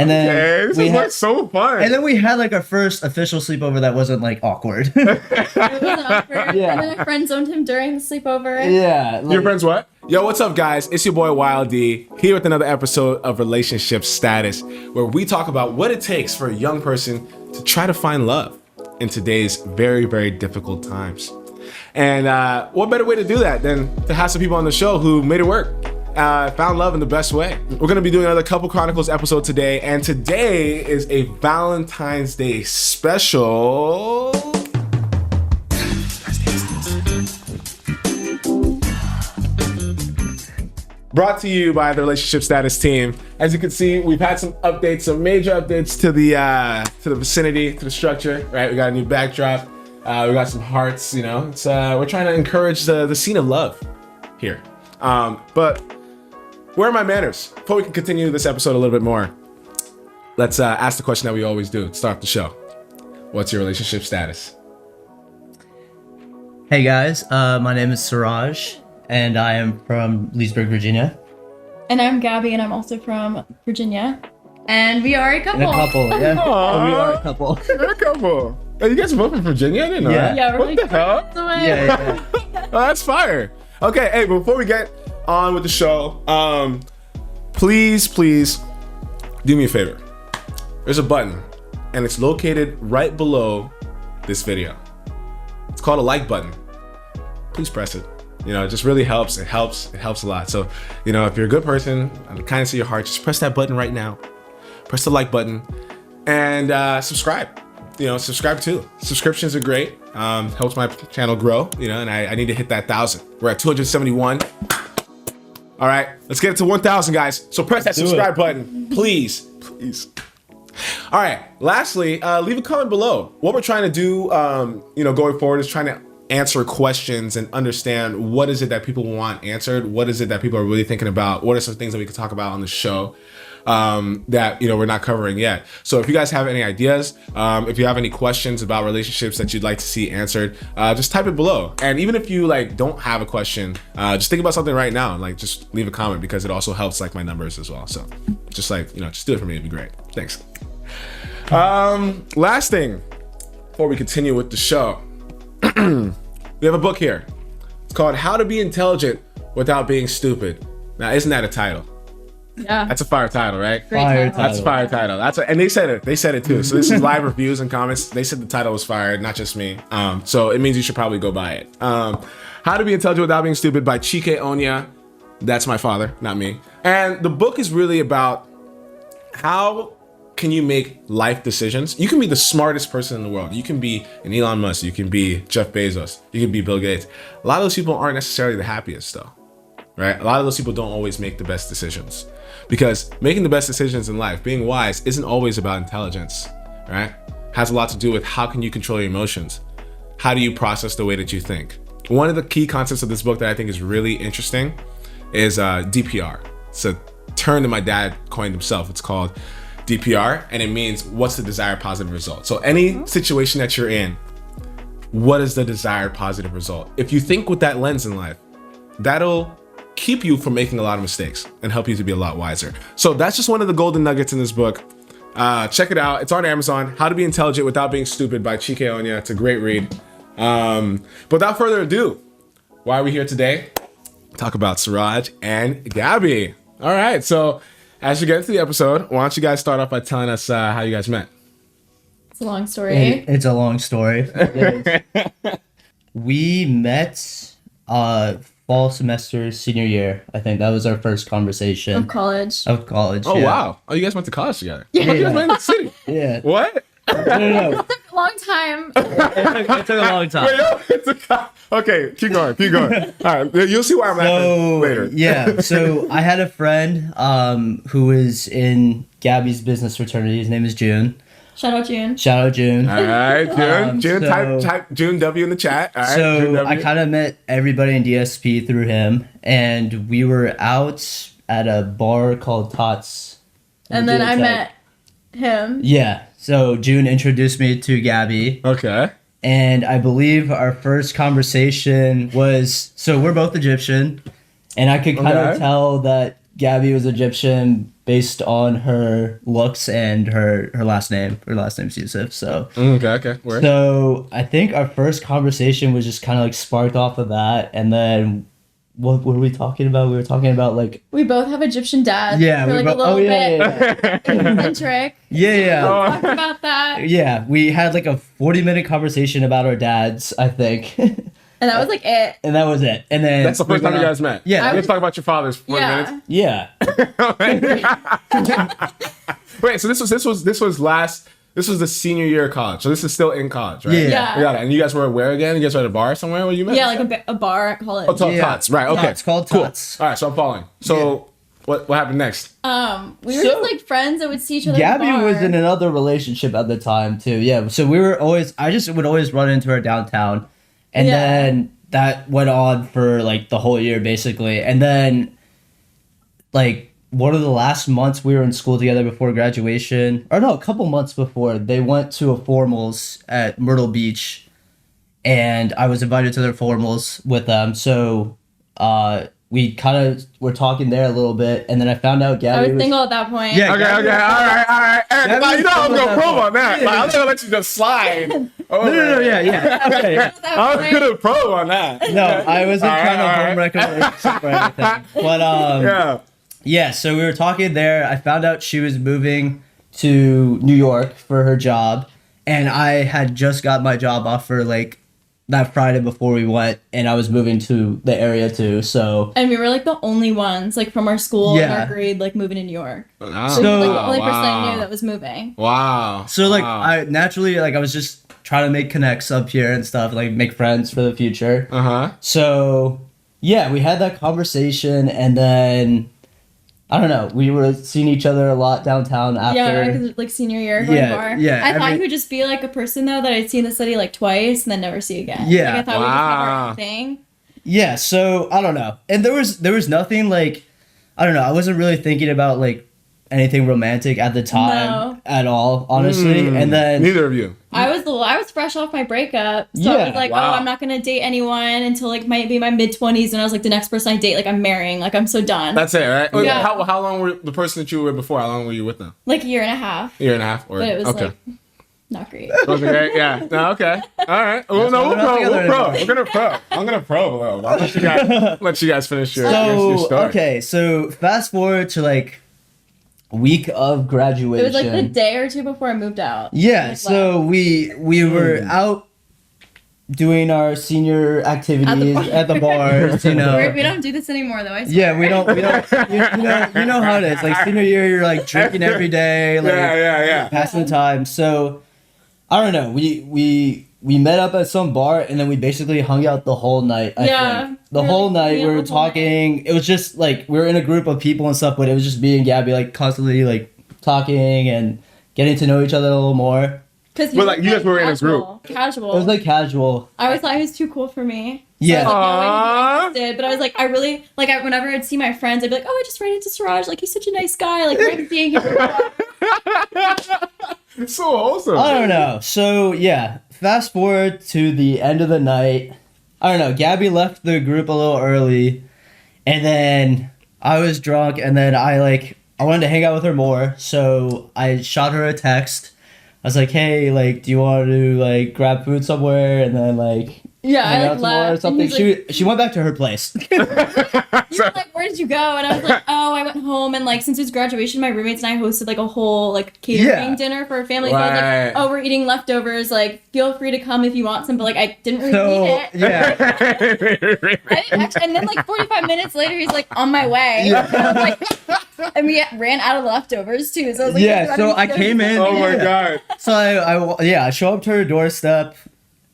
And then this is like so fun. And then we had like our first official sleepover that wasn't like awkward. It wasn't awkward. Yeah. And then I friend zoned him during the sleepover. Yeah. Your friends what? Yo, what's up, guys? It's your boy Wild D here with another episode of Relationship Status, where we talk about what it takes for a young person to try to find love in today's very, very difficult times. And what better way to do that than to have some people on the show who made it work, found love in the best way. We're going to be doing another Couple Chronicles episode today, and today is a Valentine's Day special. Brought to you by the Relationship Status team. As you can see, we've had some updates, some major updates to the vicinity, to the structure. Right, we got a new backdrop. We got some hearts. You know, it's we're trying to encourage the scene of love here. But where are my manners? Before we can continue this episode a little bit more, let's ask the question that we always do to start the show. What's your relationship status? Hey guys, my name is Siraj, and I am from Leesburg, Virginia. And I'm Gabby, and I'm also from Virginia. And we are a couple. And a couple, yeah. Aww. We are a couple. We're a couple. Hey, you guys are both from Virginia? I didn't know that. Yeah, we're What like the hell? away. Yeah. Oh, that's fire. Okay, hey, before we get on with the show, please do me a favor. There's a button, and it's located right below this video. It's called a like button. Please press it. You know, it just really helps. It helps a lot. So, you know, if you're a good person, and the kindness of your heart, just press that button right now. Press the like button and subscribe. You know, subscribe too. Subscriptions are great. Helps my channel grow, you know, and I need to hit that 1,000. We're at 271. All right, let's get it to 1,000, guys. So press that subscribe button, please. All right, lastly, leave a comment below. What we're trying to do, you know, going forward is trying to answer questions and understand what is it that people want answered. What is it that people are really thinking about? What are some things that we can talk about on the show that, you know, we're not covering yet? So if you guys have any ideas, if you have any questions about relationships that you'd like to see answered, just type it below. And even if you like don't have a question, just think about something right now and like just leave a comment, because it also helps like my numbers as well. So just like, you know, just do it for me. It'd be great. Thanks. Last thing before we continue with the show, we have a book here. It's called How to Be Intelligent Without Being Stupid. Now, isn't that a title? Yeah. That's a fire title, right? Great Fire title. That's a fire title. And they said it. They said it too. So this is live reviews and comments. They said the title was fire, not just me. So it means you should probably go buy it. How to Be Intelligent Without Being Stupid by Chike Onya. That's my father, not me. And the book is really about how can you make life decisions. You can be the smartest person in the world. You can be an Elon Musk. You can be Jeff Bezos. You can be Bill Gates. A lot of those people aren't necessarily the happiest though, right? A lot of those people don't always make the best decisions, because making the best decisions in life, being wise, isn't always about intelligence, right? Has a lot to do with how can you control your emotions? How do you process the way that you think? One of the key concepts of this book that I think is really interesting is DPR. It's a term that my dad coined himself. It's called DPR, and it means what's the desired positive result. So any situation that you're in, what is the desired positive result? If you think with that lens in life, that'll keep you from making a lot of mistakes and help you to be a lot wiser. So that's just one of the golden nuggets in this book. Check it out. It's on Amazon. How to Be Intelligent Without Being Stupid by Chike Onya. It's a great read. But without further ado, why are we here today? Talk about Siraj and Gabby. All right, so as you get into the episode, why don't you guys start off by telling us how you guys met? It's a long story. It's a long story. It is. We met fall semester senior year. I think that was our first conversation. Of college. Oh, yeah. wow. Oh, you guys went to college together. Yeah. Oh, you guys met in the city. Yeah. What? No. It took a long time. It took a long time. Wait, no, okay, keep going. All right, you'll see why I'm laughing later. Yeah, so I had a friend who is in Gabby's business fraternity. His name is June. Shout out June. Shout out June. All right, June. Type June W in the chat. All right, so June W. I kind of met everybody in DSP through him, and we were out at a bar called Tots. And then I met him. Yeah, so June introduced me to Gabby. Okay. And I believe our first conversation was, so we're both Egyptian, and I could kind of tell that Gabby was Egyptian based on her looks and her last name. Her last name's Yusuf. So Okay. Word. so I think our first conversation was just kind of like sparked off of that, and then what were we talking about? We were talking about like We both have Egyptian dads. yeah, We're we like a both, little yeah. bit eccentric. Yeah. Talked about that. Yeah, we had like a 40-minute conversation about our dads, I think. And that was like it. And that was it. And then That's the first we time you went guys met. Yeah. Let's talk about your fathers for 40 minutes. Yeah. Yeah. Wait, so this was the senior year of college. So this is still in college, right? Yeah. Yeah. We got it. And you guys were where again? You guys were at a bar somewhere where you met? Yeah, like a bar at college. Oh, it's called Yeah. Tots. Right, okay. No, it's called Cool. Tots. All right, so I'm following. So what happened next? We were So- just like friends that would see each other. Gabby at the bar. was in another relationship at the time too. Yeah. So I just would always run into her downtown. And Yeah. then that went on for like the whole year basically. And then like one of the last months we were in school together before graduation, or no, a couple months before, they went to a formals at Myrtle Beach, and I was invited to their formals with them. So we kind of were talking there a little bit, and then I found out Gabby I was single at that point. Yeah. Okay, all right. Eric, Gabby you know I'm was gonna cool probe at on that. that Like, I'm not gonna let you just slide. No, yeah. Okay. At that I'm point- gonna probe on that. No, I wasn't All right, trying to all home right. wreck a relationship or anything. But Yeah. yeah, so we were talking there. I found out she was moving to New York for her job, and I had just got my job offer like that Friday before we went, and I was moving to the area too. So And we were like the only ones like from our school and Yeah. our grade like moving to New York. Oh, So we were, like the So- only person I wow. knew that was moving. Wow. so like wow. I naturally like I was just trying to make connects up here and stuff, like make friends for the future. Uh-huh. So yeah, we had that conversation, and then I don't know, we were seeing each other a lot downtown after. Yeah, because like senior year going Yeah, bar. yeah, I thought every- you would just be like a person though that I'd see in the city like twice and then never see again. Yeah. Like I thought we would just have our Wow. own thing. Yeah, so I don't know. And there was nothing like, I don't know, I wasn't really thinking about like anything romantic at the time No. at all, honestly. Mm, And then neither of you. I was fresh off my breakup, so I Yeah. was like, Wow. oh, I'm not gonna date anyone until like maybe my mid-20s, and I was like, the next person I date, like I'm marrying, like I'm so done. That's it, right? Wait, Yeah. How long were the person that you were with before? How long were you with them? like a year and a half, A year and a half? Or, but it was okay. like not great. Was it great? Yeah. No, okay. All right. Well, That's no, why we'll we're not probe. together We'll probe. anymore. We're gonna probe. I'm gonna probe a little. I'll let you guys finish your so story. okay, so fast forward to like week of graduation. It was like the day or two before I moved out. Yeah, Like, so we were out doing our senior activities bar. at the bars, you know. We don't do this anymore though. I swear. Yeah, we don't you know how it is. Like senior year you're like drinking every day, like Yeah. passing the time. So I don't know. We met up at some bar, and then we basically hung out the whole night. I Yeah. think. The We were, whole like, night hanging we out were the whole talking. It was just like we were in a group of people and stuff, but it was just me and Gabby like constantly like talking and getting to know each other a little more. Because But, like, you guys were in a Casual. It was like casual. I always thought he was too cool for me. Yeah. So I was like, no way Aww. he'd be interested. But I was like, I really like. Whenever I'd see my friends, I'd be like, oh, I just ran into Siraj. Like he's such a nice guy. Like great seeing him. It's so wholesome. I don't know. So yeah, fast forward to the end of the night. I don't know. Gabby left the group a little early, and then I was drunk, and then I wanted to hang out with her more, so I shot her a text. I was like, "Hey, like, do you want to like grab food somewhere?" And then like Yeah, hang I out like some more or left. And something. he's like, She went back to her place. you were like, where did you go? And I was like, oh, I went home. And like, since it was graduation, my roommates and I hosted like a whole like catering Yeah. dinner for our family. So I was Right. like, oh, we're eating leftovers. Like, feel free to come if you want some. But like, I didn't really So need it. yeah, I didn't actually, and then like 45 minutes later, he's like on my way. Yeah. And I was like, and we ran out of leftovers too. So I was like, yeah. So I came in. Oh my god. So I show up to her doorstep,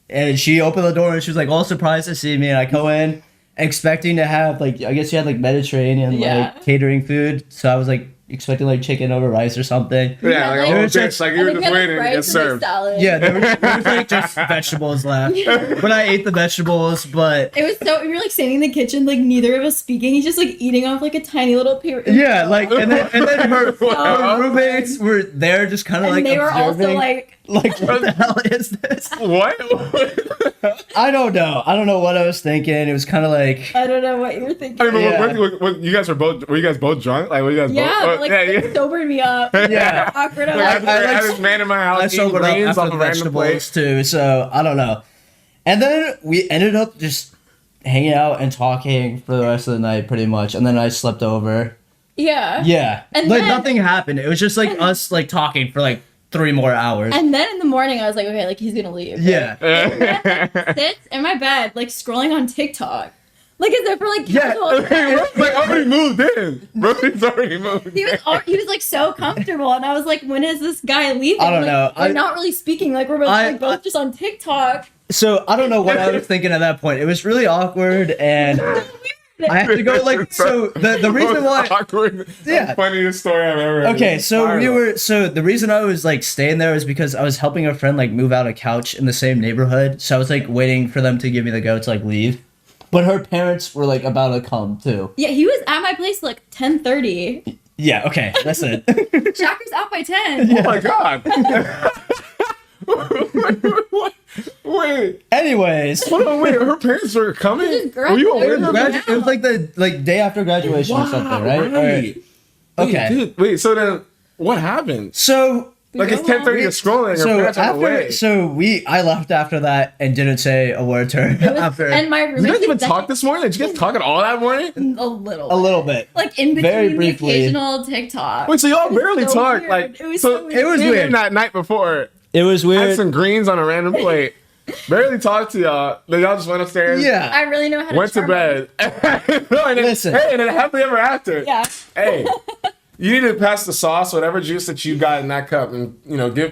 and she opened the door and she was like all surprised to see me, and I go in expecting to have like, I guess she had like Mediterranean Yeah. like catering food, so I was like expecting like chicken over rice or something. Yeah, like a like- whole It was dish. just- Like And you were then we just had, waiting to like, get rice and, like, served. salad. Yeah, there was like just vegetables left, but I ate the vegetables. But It was so we were like standing in the kitchen, like neither of us speaking. He's just like eating off like a tiny little paper. yeah, like and then her Wow. roommates were there, just kind of And like they were also observing, like, what the hell is this? What? I don't know what I was thinking. It was kind of like. I don't know what you were thinking. I mean, Yeah. what, you guys were you guys both drunk? Like, were you guys Yeah, both? like Yeah, it yeah. sobered me up. Yeah. Awkward. Like, I had this man in my house I eating sobered up greens after off the a random plate. vegetables too, so I don't know. And then we ended up just hanging out and talking for the rest of the night, pretty much. And then I slept over. Yeah. Yeah, And like then- nothing happened. It was just like us like talking for like 3 more hours. And then in the morning, I was like, okay, like he's gonna leave. Yeah. Sits in my bed, like scrolling on TikTok. Like, is it for like Yeah. casual? Bro's like already moved in. Bro's already moved. He was like so comfortable, and I was like, when is this guy leaving? I don't Like, know. We're not really speaking. Like we're both, like, both just on TikTok. So I don't know what I was thinking at that point. It was really awkward, and I had to go like. So the reason why. Awkward. Yeah. Funniest story I've ever heard. Okay, so the reason I was like staying there was because I was helping a friend like move out a couch in the same neighborhood. So I was like waiting for them to give me the go to like leave. But her parents were like about to come too. Yeah, he was at my place like 10:30. Yeah, okay, that's it. Shacker's out by 10. Oh my god. What? Wait. Anyways, Hold on, wait. Her parents were coming? Just Were you aware it of was, that? it was like the like day after graduation or something, right? Or- Wait, okay. dude, wait, so then what happened? So Like it's go on. 10:30 of scrolling, her so parents are away. I left after that and didn't say a word to her after And my Did roommate you guys even was talk this morning? Did you guys talk at all that morning? a little. a little bit. Like in Very between the briefly. occasional TikTok. Wait, so y'all barely so talked. weird. Like, It was so so weird. It was came in weird. that night before. It was Had weird. some greens on a random plate. Barely talked to y'all. Then y'all just went upstairs. Yeah. I really know how to Went to charm bed. And then, Listen. Hey, and then happily ever after. Yeah. Hey, you need to pass the sauce, whatever juice that you got in that cup, and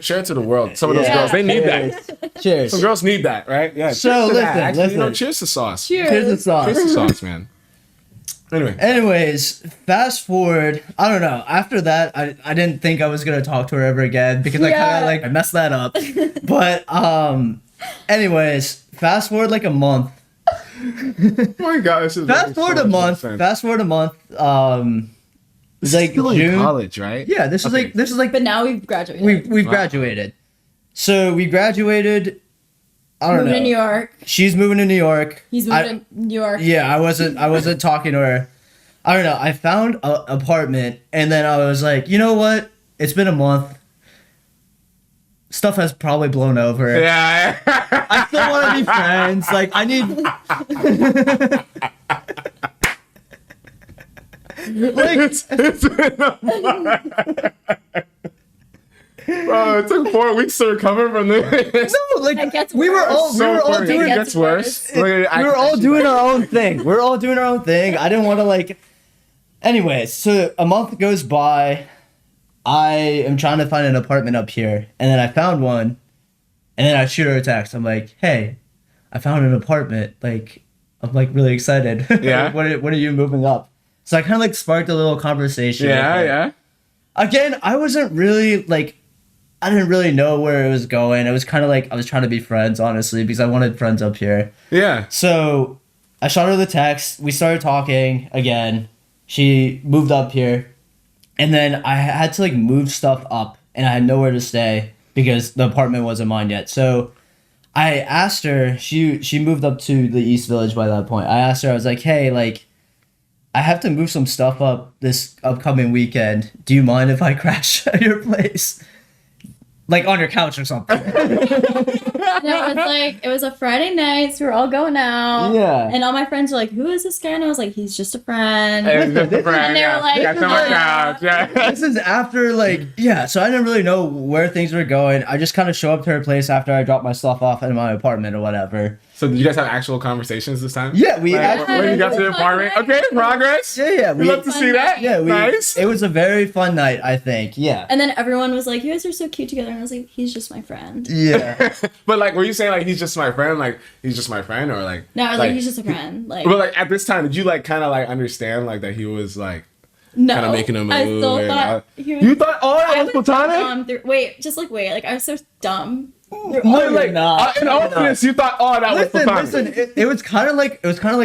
share it to the world. Some of those Yeah. girls, they need that. Cheers. Some girls need that, right? Yeah. So, cheers to that. listen, Actually, listen. cheers to sauce. Cheers. Here's the sauce. Cheers to sauce, man. Anyway. Anyways, fast forward. I don't know. After that, I didn't think I was gonna talk to her ever again because I kind Yeah. of like I messed that up. But anyways, fast forward like a month. Oh my God, this is Fast forward a month. Fast forward a month. It's like Still in June. college, right? Yeah, this Okay. is like But now we've graduated. we've Wow. graduated. So we graduated. I don't moved know. to New York. She's moving to New York. He's moving to New York. Yeah, I wasn't talking to her. I don't know. I found an apartment and then I was like, you know what? It's been a month. Stuff has probably blown over. Yeah. I still want to be friends. Like I need. like it's been a Bro, it took 4 weeks to recover from this. no, like It gets we were worse. all So we were all funny. doing It gets worse. we were all doing our own thing. We're all doing our own thing. I didn't want to like. Anyways, so a month goes by. I am trying to find an apartment up here, and then I found one, and then I shoot her a text. I'm like, "Hey, I found an apartment. Like, I'm like really excited. Yeah. when are you moving up?" So I kind of like sparked a little conversation. with Yeah, her. yeah. Again, I wasn't really like. I didn't really know where it was going. It was kind of like I was trying to be friends, honestly, because I wanted friends up here. Yeah. So I shot her the text. We started talking again. She moved up here. And then I had to like move stuff up and I had nowhere to stay because the apartment wasn't mine yet. So I asked her, she moved up to the East Village by that point. I asked her, I was like, hey, like, I have to move some stuff up this upcoming weekend. Do you mind if I crash at your place? Like on your couch or something. No, it was a Friday night, so we were all going out. Yeah. And all my friends were like, "Who is this guy?" And I was like, "He's just a friend." It was just a friend. And they were like, Got some on the couch. Yeah. This is after like yeah, so I didn't really know where things were going. I just kind of show up to her place after I drop my stuff off in my apartment or whatever. So did you guys have actual conversations this time? Yeah, we Like, actually when you got to the apartment. Okay, progress. yeah, We love to see that. yeah, Nice. It was a very fun night, I think. Yeah. And then everyone was like, "You guys are so cute together." And I was like, "He's just my friend." Yeah. But like, were you saying like he's just my friend? Like he's just my friend, or like? No, I was like, "He's just a friend." Like, But like at this time, did you like kind of like understand like that he was like no, kind of making a move? I still and, thought he was. you thought oh I it was so platonic? dumb wait, like I was so dumb. No, Like, you're not. in You're all not. fairness, you thought oh that was platonic. Listen. It was kind of like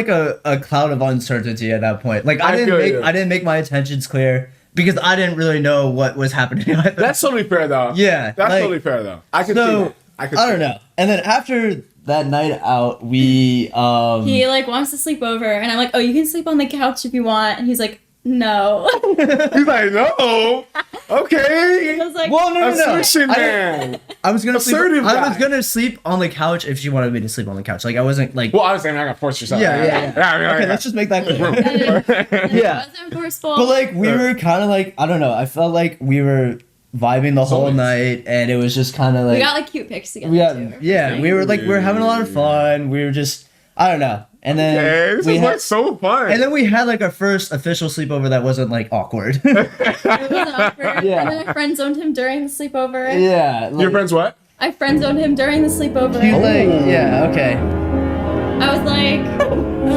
a cloud of uncertainty at that point. Like I feel you. I didn't make my intentions clear because I didn't really know what was happening. Either. That's totally fair though. Yeah, that's like- totally fair though. I could see so that. I could. I don't know. And then after that night out, we He like wants to sleep over, and I'm like, "Oh, you can sleep on the couch if you want." And he's like, no. He's like, no. Okay. I was like, Well, no. Assertion man. I was gonna sleep. Assertive I was guy. gonna sleep on the couch if she wanted me to sleep on the couch. Like I wasn't like. Well, obviously, I'm not gonna force yourself. Yeah. Okay, let's just make that clear. yeah. It wasn't forceful. But like we were kind of like, I don't know. I felt like we were vibing the whole Soulmates. night, and it was just kind of like we got like cute pics together. we got too. yeah. We were like we were having a lot of fun. We were just I don't know. And then Okay, this we is had, like so fun. and then we had like our first official sleepover that wasn't like awkward. It wasn't awkward. Yeah. And then I friend zoned him during the sleepover. Yeah. Like, Your friends what? I friend zoned him during the sleepover. He's like, yeah, okay. I was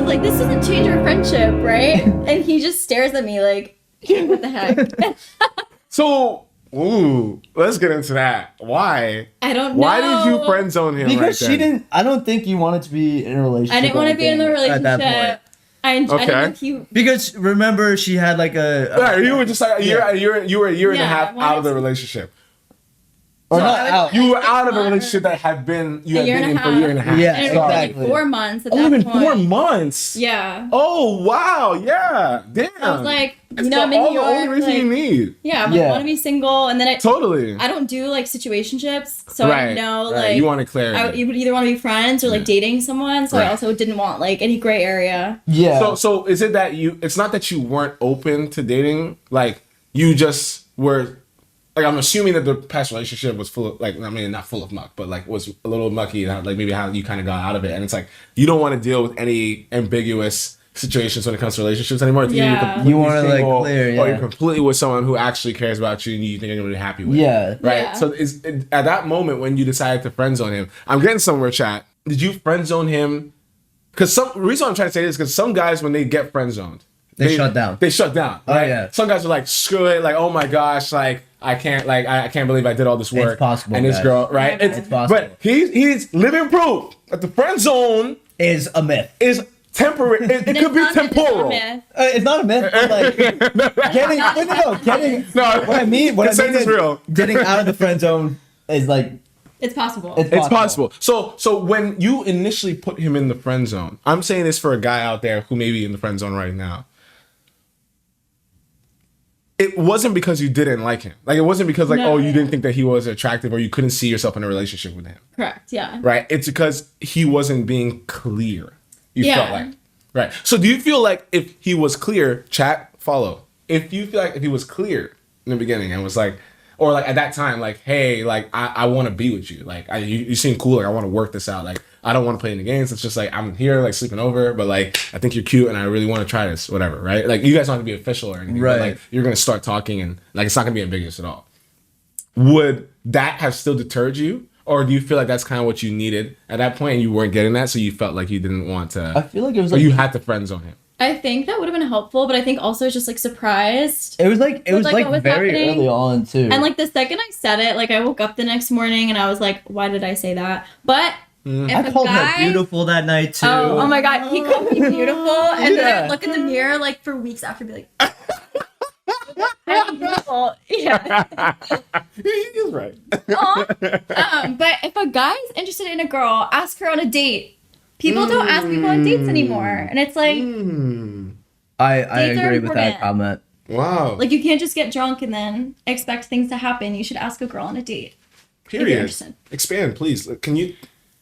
like, this doesn't change our friendship, right? And he just stares at me like, what the heck? So, let's get into that. Why? I don't know. Why did you friend zone him? Because right she then? didn't. I don't think you wanted to be in a relationship. I didn't want to be in the at relationship. that point. I Okay. didn't know if you. Because remember, she had like a Yeah, you were just like you were a year and a Yeah, half why out of is- the relationship. or So not I would- out. You were out of a relationship that had been A year and a in for a half. year and a half. Yeah, And it was exactly. like 4 months at Only that been point. 4 months. Yeah. Oh wow, yeah. Damn. I was like, That's you know, I'm in all New the only York. reason you Like, need. yeah, Yeah. I want to be single, and then Totally. I don't do like situationships, so I right. didn't know right. like You wanted clarity. you would either want to be friends or like dating someone. So Right. I also didn't want like any gray area. Yeah. So is it that it's not that you weren't open to dating, like you just were, like I'm assuming that the past relationship was full of, like, I mean not full of muck, but like was a little mucky, and like maybe how you kind of got out of it, and it's like you don't want to deal with any ambiguous situations when it comes to relationships anymore. It's either you're Yeah. completely You wanna, like, single, clear, or yeah. you're completely with someone who actually cares about you and you think you're gonna be happy with. Yeah. Right. Yeah. So at that moment when you decided to friend zone him, I'm getting somewhere, chat. Did you friend zone him? Because the reason I'm trying to say this is because some guys, when they get friend zoned, They shut down. They shut down. Oh, Right? yeah. Some guys are like, screw it, like, oh my gosh, like I can't believe I did all this work. possible, And this guys. girl, right? It's possible. But he's living proof that the friend zone Is a myth. is temporary. It could be temporal. It's not a myth. But like getting. No, What I mean consent is is real. getting out of the friend zone is like It's possible. It's possible. So when you initially put him in the friend zone, I'm saying this for a guy out there who may be in the friend zone right now. It wasn't because you didn't like him. Like, it wasn't because like, No, oh, you yeah. didn't think that he was attractive or you couldn't see yourself in a relationship with him. Correct. Yeah. Right? It's because he wasn't being clear. You Yeah. felt like. Right. So do you feel like if he was clear, chat, follow. If you feel like if he was clear in the beginning and was like, or like at that time, like, hey, like I want to be with you. Like you seem cool. Like I want to work this out. Like I don't want to play any games. It's just like I'm here, like sleeping over, but like I think you're cute and I really want to try this, whatever, right? Like you guys don't have to be official or anything. But, Right. like you're gonna start talking and like it's not gonna be ambiguous at all. Would that have still deterred you? Or do you feel like that's kind of what you needed at that point and you weren't getting that, so you felt like you didn't want I to, feel like it was or like you had to friend zone him? I think that would have been helpful, but I think also just like surprised. it was like With, like, what was very happening. early on too. And like the second I said it, like I woke up the next morning and I was like, why did I say that? But if I a called guy, her beautiful that night too. Oh my god, he called me beautiful, and then Yeah. I'd look in the mirror like for weeks after, and be like, I'm beautiful. Yeah. He's right. But if a guy's interested in a girl, ask her on a date. People don't ask people on dates anymore, and it's like, I Dates are agree with that important. comment. Wow. like you can't just get drunk and then expect things to happen. You should ask a girl on a date. you're Period. interested. Expand, please. Can you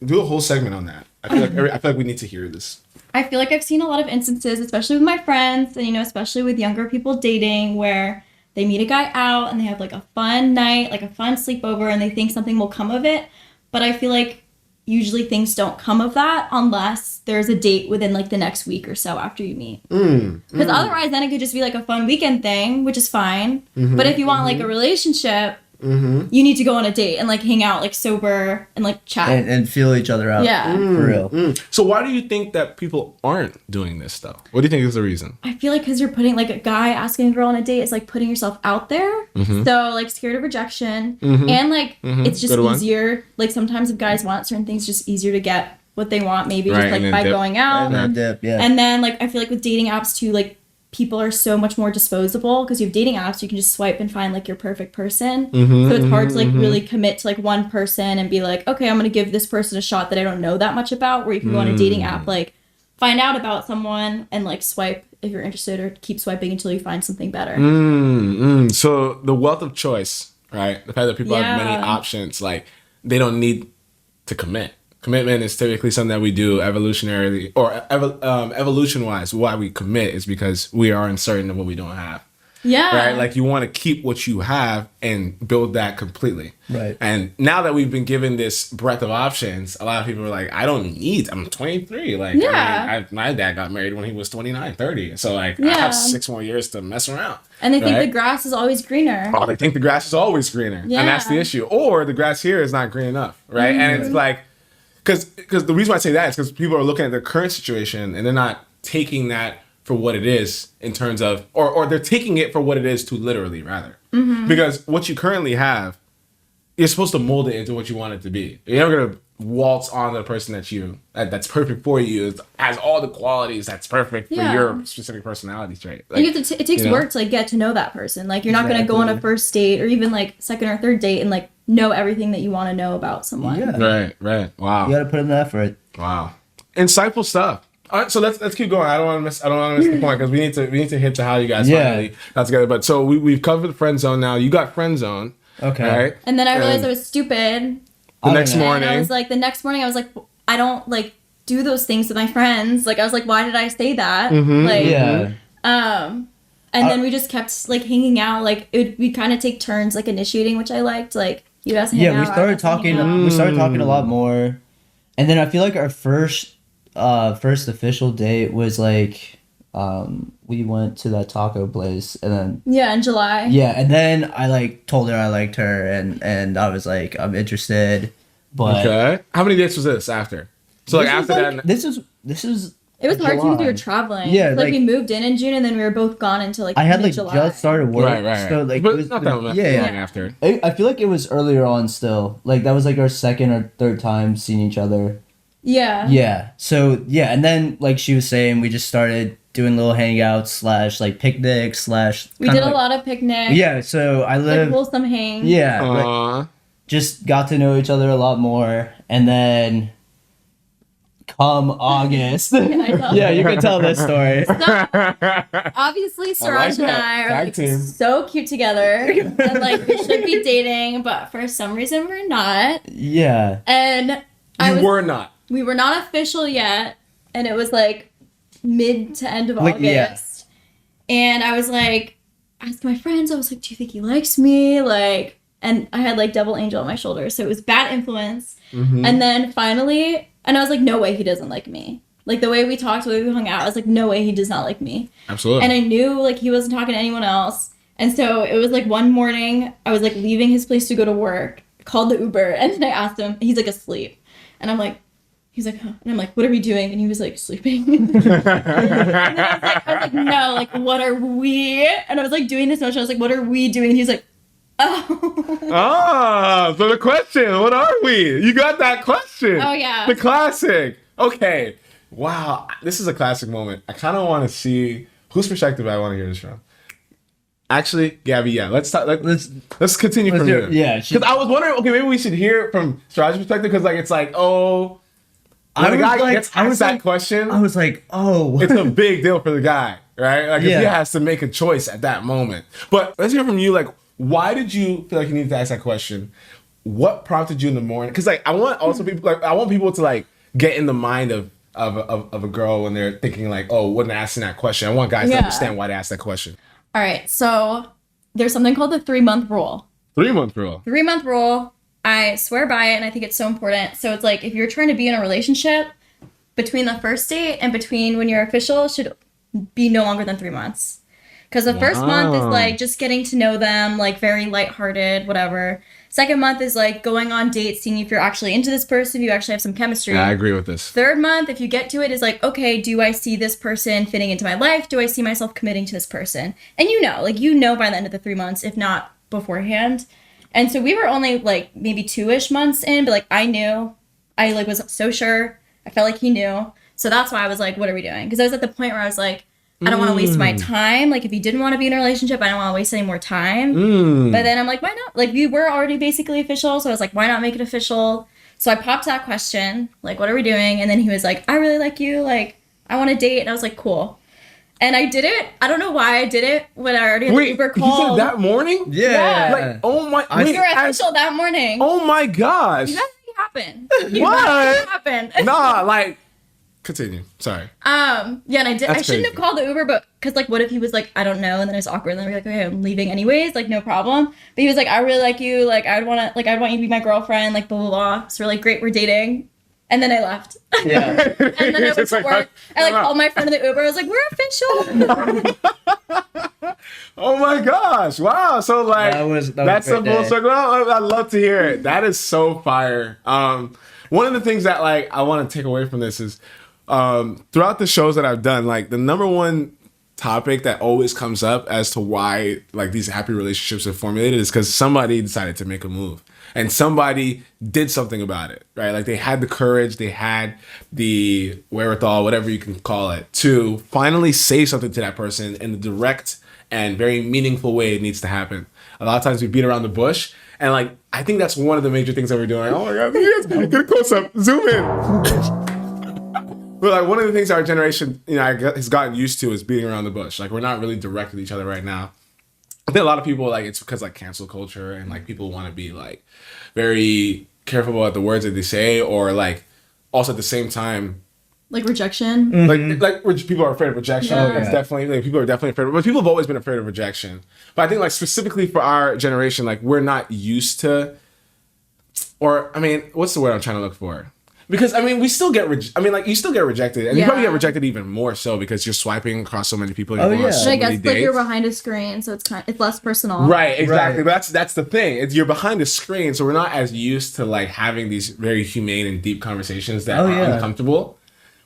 do a whole segment on that? I feel like we need to hear this. I feel like I've seen a lot of instances, especially with my friends, and especially with younger people dating, where they meet a guy out and they have like a fun night, like a fun sleepover, and they think something will come of it. But I feel like usually things don't come of that unless there's a date within like the next week or so after you meet. Because otherwise, then it could just be like a fun weekend thing, which is fine. But if you want like a relationship, you need to go on a date and like hang out like sober and like chat. And feel each other out. Yeah. For real. So why do you think that people aren't doing this though? What do you think is the reason? I feel like because you're putting like a guy asking a girl on a date is like putting yourself out there. So like scared of rejection and like it's just Good one. easier. Like sometimes if guys want certain things, it's just easier to get what they want. Maybe Right, just and like then by dip. going out. And then dip, yeah. And then like I feel like with dating apps too, like people are so much more disposable because you have dating apps. You can just swipe and find like your perfect person. So it's hard to like really commit to like one person and be like, okay, I'm gonna give this person a shot that I don't know that much about. Where you can go on a dating app like find out about someone and like swipe if you're interested, or keep swiping until you find something better. So the wealth of choice, right? The fact that people have many options, like they don't need to commit. Commitment is typically something that we do evolutionarily or evolution-wise. Why we commit is because we are uncertain of what we don't have. Yeah. Right? Like you want to keep what you have and build that completely. Right. And now that we've been given this breadth of options, a lot of people are like, I'm 23. Like, my dad got married when he was 29, 30. So like, I have 6 more years to mess around. And they think the grass is always greener. Oh, they think the grass is always greener. Yeah. And that's the issue. Or the grass here is not green enough. Right. And it's like, because the reason why I say that is because people are looking at their current situation and they're not taking that for what it is in terms of, or they're taking it for what it is too literally, rather. Because what you currently have, you're supposed to mold it into what you want it to be. You're never going to waltz on the person that's perfect for you, has all the qualities that's perfect for your specific personality trait. Like, it takes work to like get to know that person. Like you're not going to go on a first date or even like second or third date and like know everything that you want to know about someone. Yeah. Right. Wow. You got to put in the effort. Wow. Insightful stuff. All right, so let's keep going. I don't want to miss the point because we need to hit to how you guys finally got together. But so we've covered the friend zone now. You got friend zone. Okay. Right? And then I realized I was stupid. The next morning. I was like, I don't like do those things with my friends. Like I was like, why did I say that? And then we just kept like hanging out. Like we kind of take turns like initiating, which I liked. Like you guys hang out. We started talking. We started talking a lot more, and then I feel like our first official date was like we went to that taco place, and then in July. And then I like told her I liked her, and I was like, I'm interested. But okay, how many dates was this after? So like after that, this was it was hard because we were traveling. Yeah, like we moved in June, and then we were both gone until like I had like July. just started work. Right. So like, but not that long after. I feel like it was earlier on still. Like that was like our second or third time seeing each other. Yeah. Yeah. So yeah, and then like she was saying, we just started doing little hangouts / like picnics / we did a lot of picnics. Yeah. So I live like wholesome hang. Yeah. Like, just got to know each other a lot more, and then come August. Yeah, you can tell this story. So, obviously, Siraj and I are like so cute together, and like we should be dating, but for some reason we're not. Yeah. And we were not. We were not official yet, and it was like mid to end of August. Yeah. And I was like, asked my friends, I was like, do you think he likes me? Like, and I had like Devil Angel on my shoulder, so it was bad influence. And then finally, and I was like, no way he doesn't like me. Like the way we talked, the way we hung out, I was like, no way he does not like me. Absolutely. And I knew like he wasn't talking to anyone else. And so it was like one morning, I was like leaving his place to go to work, called the Uber, and then I asked him, he's like asleep. And I'm like, he's like, huh? And I'm like, what are we doing? And he was like, sleeping. And then I was like, no, like, what are we? And I was like doing this motion. I was like, what are we doing? And he was like, oh. So the question, what are we? You got that question. Oh, yeah. The classic. Okay. Wow. This is a classic moment. I kind of want to see whose perspective I want to hear this from. Actually, Gabby, yeah. Let's continue from here. Yeah. Because I was wondering, okay, maybe we should hear it from Siraj's perspective, because like it's like, oh, when a guy gets asked that question, I was like, oh, it's a big deal for the guy, right? Like if he has to make a choice at that moment. But let's hear from you. Like, why did you feel like you needed to ask that question? What prompted you in the morning? Because like I want people to like get in the mind of a girl when they're thinking like, oh, when they're asking that question. I want guys to understand why they ask that question. All right. So there's something called the 3-month rule. 3-month rule. 3-month rule. I swear by it, and I think it's so important. So it's like if you're trying to be in a relationship, between the first date and between when you're official should be no longer than 3 months. Because the first month is like just getting to know them, like very lighthearted, whatever. Second month is like going on dates, seeing if you're actually into this person, if you actually have some chemistry. Yeah, I agree with this. Third month, if you get to it, is like, okay, do I see this person fitting into my life? Do I see myself committing to this person? And you know by the end of the 3 months, if not beforehand. And so we were only like maybe 2-ish months in, but like I knew, I like was so sure. I felt like he knew. So that's why I was like, what are we doing? Because I was at the point where I was like, I don't want to waste my time. Like, if he didn't want to be in a relationship, I don't want to waste any more time. But then I'm like, why not? Like, we were already basically official. So I was like, why not make it official? So I popped that question, like, what are we doing? And then he was like, I really like you. Like, I want to date. And I was like, cool. And I did it. I don't know why I did it when I already had the Uber you called. said that morning? Yeah. Like, oh my, We were official that morning. oh my gosh. You guys think it happened. What? Happened. Nah, like, continue. Sorry. Yeah, and I did. That's I shouldn't crazy. have called the Uber, but because like, what if he was like, I don't know, and then it's awkward, and then we're like, okay, I'm leaving anyways, like, no problem. But he was like, I really like you, like, I'd want you to be my girlfriend, like, blah blah blah. So we're like, great, we're dating. And then I left. Yeah. And then I went It's to like, work. I like called my friend in the Uber. I was like, we're official. Oh my gosh! Wow. So like that's a a great full day. circle. I love to hear it. That is so fire. One of the things that like I want to take away from this is throughout the shows that I've done, like the number one topic that always comes up as to why like these happy relationships are formulated is because somebody decided to make a move and somebody did something about it, right? Like they had the courage, they had the wherewithal, whatever you can call it, to finally say something to that person in the direct and very meaningful way it needs to happen. A lot of times we beat around the bush, and like I think that's one of the major things that we're doing. Like, oh my god, yes, get a close up, zoom in. But like one of the things our generation, has gotten used to is beating around the bush. Like we're not really direct with each other right now. I think a lot of people like it's because like cancel culture and like people want to be like very careful about the words that they say, or like also at the same time Like rejection. like people are afraid of rejection. Yeah. It's definitely like, people are definitely afraid but people have always been afraid of rejection. But I think like specifically for our generation, like we're not used to, or I mean, what's the word I'm trying to look for? Because I mean, we still get you still get rejected, and you probably get rejected even more so because you're swiping across so many people. Oh, yeah. But I guess dates. like you're behind a screen, so it's less personal. Right, exactly. Right. But that's the thing. You're behind the screen, so we're not as used to like having these very humane and deep conversations that are uncomfortable.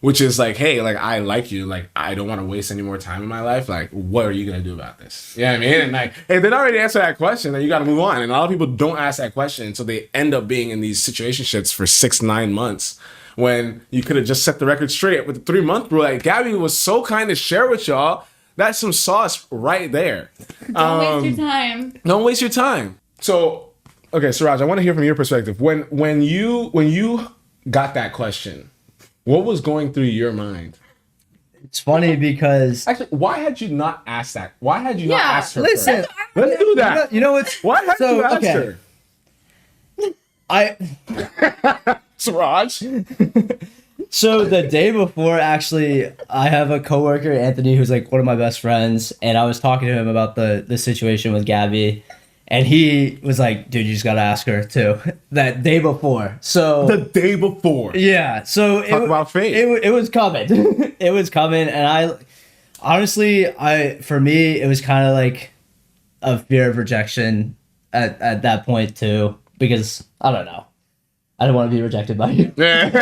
Which is like, hey, like I like you, like I don't want to waste any more time in my life. Like, what are you gonna do about this? You know what I mean? And like, if they don't already answer that question, then you got to move on. And a lot of people don't ask that question, so they end up being in these situationships for 6-9 months. When you could have just set the record straight with the 3-month rule. Like Gabby was so kind to share with y'all. That's some sauce right there. Don't waste your time. Don't waste your time. So, okay, Siraj, I want to hear from your perspective. When you got that question, what was going through your mind? It's funny because Actually, why had you not asked that? Why had you not asked her? listen, first? Let's do that. you know what's Why had you asked her? Siraj. So the day before, actually, I have a coworker, Anthony, who's like one of my best friends, and I was talking to him about the situation with Gabby, and he was like, "Dude, you just gotta ask her too." That day before, so The day before. yeah, so Talk about fate. It was coming, it was coming, and I honestly, for me, it was kind of like a fear of rejection at that point too, because I don't know. I didn't want to be rejected by you. But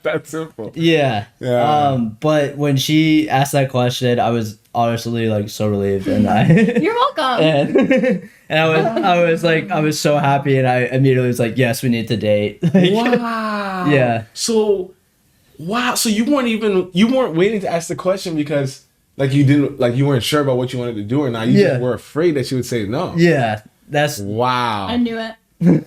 That's simple. yeah. Yeah. But when she asked that question, I was honestly like so relieved, and You're welcome. and I was so happy, and I immediately was like, yes, we need to date. Like, Wow. Yeah. So you weren't waiting to ask the question because like you weren't sure about what you wanted to do or not. You just were afraid that she would say no. Yeah. That's Wow. I knew it.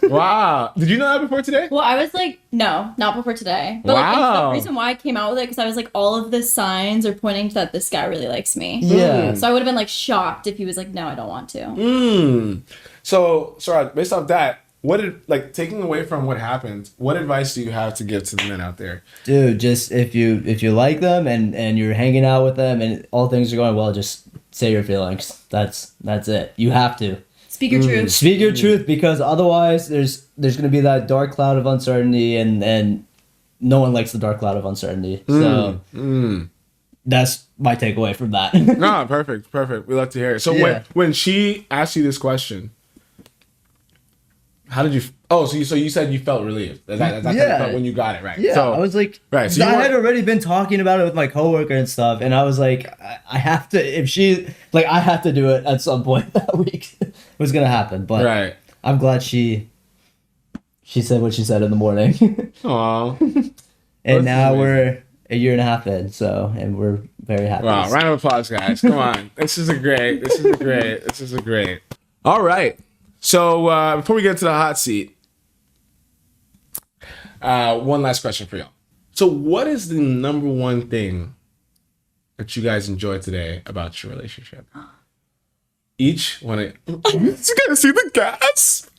Wow. Did you know that before today? Well, I was like, no, not before today. But like, Wow. the reason why I came out with it, because I was like, all of the signs are pointing to that this guy really likes me. yeah. So I would have been like shocked if he was like, no, I don't want to. So, Siraj, based off that, taking away from what happened, what advice do you have to give to the men out there? Dude, just if you like them and you're hanging out with them and all things are going well, just say your feelings. That's it. You have to. Speak your truth. Speak your truth, because otherwise there's going to be that dark cloud of uncertainty, and no one likes the dark cloud of uncertainty. So that's my takeaway from that. No, perfect. We love to hear it. So Yeah. when she asked you this question, how did you? So you said you felt relieved. That's how you felt when you got it, right? Yeah, So, I was like, right. So I had already been talking about it with my coworker and stuff, and I was like, I have to. If she I have to do it at some point that week. It was gonna happen, but right. I'm glad she said what she said in the morning, Aw. and That's now amazing. we're a year and a half in, and we're very happy. Wow. Round of applause, guys. Come on. This is a great. All right. So before we get to the hot seat, one last question for y'all. So what is the number one thing that you guys enjoy today about your relationship? Each one. You guys see the gasp?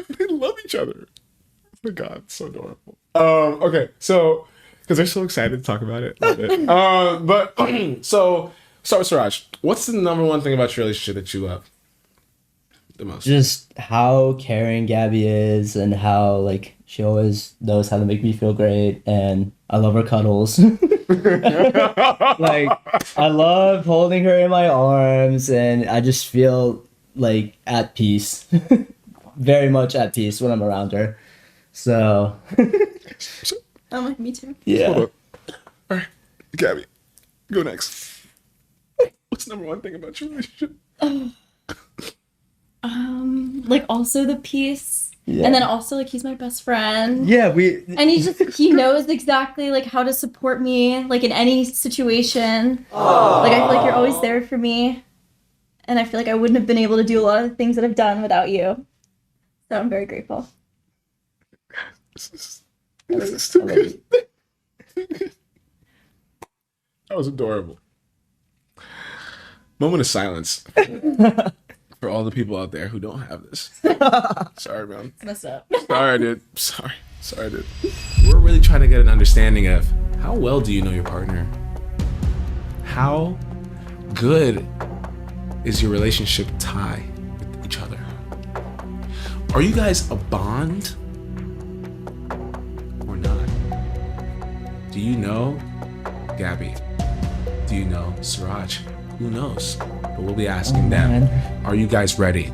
They love each other. Oh my God, it's so adorable. Okay, so because they're so excited to talk about it. Love it. But so start with Siraj. What's the number one thing about your relationship that you love the most? Just how caring Gabby is, and how like she always knows how to make me feel great, and I love her cuddles. Like I love holding her in my arms, and I just feel like at peace. Very much at peace when I'm around her. So I'm like, me too. yeah. Hold up. All right, Gabby, go next. What's number one thing about your relationship? Like also the peace. Yeah. And then also like he's my best friend. Yeah, And he knows exactly like how to support me like in any situation. Like I feel like you're always there for me. And I feel like I wouldn't have been able to do a lot of the things that I've done without you. So I'm very grateful. This is too good. That was adorable. Moment of silence for all the people out there who don't have this. Sorry, man. Mess up. Sorry, dude. Sorry, dude. We're really trying to get an understanding of how well do you know your partner? How good is your relationship tie with each other? Are you guys a bond or not? Do you know Gabby? Do you know Siraj? Who knows? But we'll be asking them. Are you guys ready